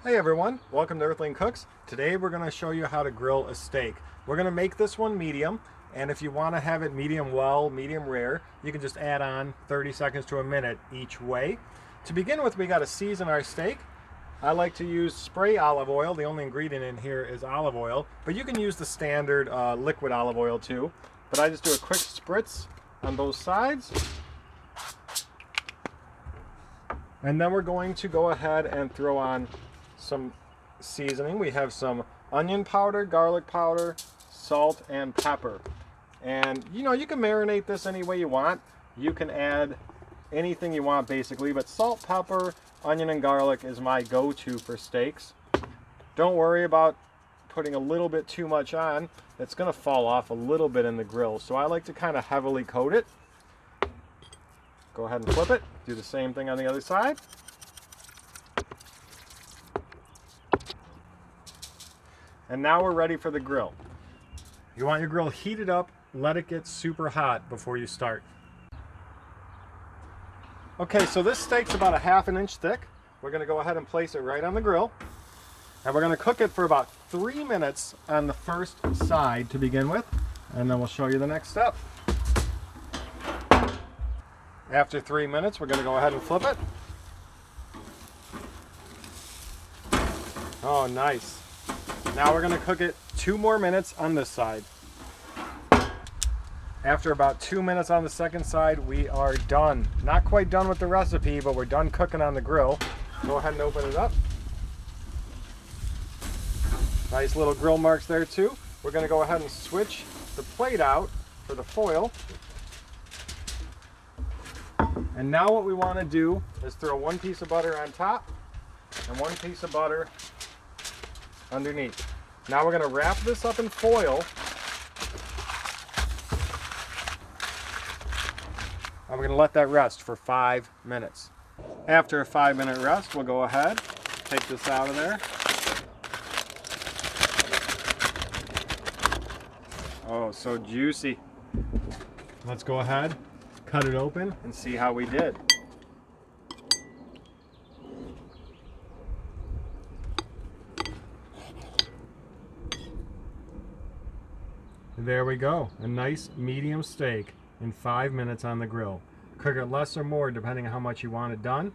Hey everyone, welcome to Earthling Cooks. Today we're going to show you how to grill a steak. We're going to make this one medium, and if you want to have it medium well, medium rare, you can just add on 30 seconds to a minute each way. To begin with, we got to season our steak. I like to use spray olive oil. The only ingredient in here is olive oil, but you can use the standard liquid olive oil too. But I just do a quick spritz on both sides. And then we're going to go ahead and throw on some seasoning. We have some onion powder, garlic powder, salt, and pepper. And you can marinate this any way you want. You can add anything you want basically, but salt, pepper, onion, and garlic is my go-to for steaks. Don't worry about putting a little bit too much on. It's gonna fall off a little bit in the grill, so I like to kind of heavily coat it. Go ahead and flip it. Do the same thing on the other side. And now we're ready for the grill. You want your grill heated up, let it get super hot before you start. Okay, so this steak's about a ½ an inch thick. We're gonna go ahead and place it right on the grill. And we're gonna cook it for about 3 minutes on the first side to begin with. And then we'll show you the next step. After 3 minutes, we're gonna go ahead and flip it. Oh, nice. Now we're gonna cook it 2 more minutes on this side. After about 2 minutes on the second side, we are done. Not quite done with the recipe, but we're done cooking on the grill. Go ahead and open it up. Nice little grill marks there too. We're gonna go ahead and switch the plate out for the foil. And now what we wanna do is throw 1 piece of butter on top and 1 piece of butter underneath. Now we're going to wrap this up in foil, and we're going to let that rest for 5 minutes. After a 5-minute rest, we'll go ahead, take this out of there. Oh, so juicy. Let's go ahead, cut it open, and see how we did. There we go, a nice medium steak in 5 minutes on the grill. Cook it less or more depending on how much you want it done,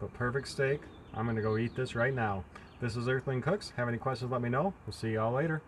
but perfect steak. I'm gonna go eat this right now. This is Earthling Cooks. Have any questions, let me know. We'll see y'all later.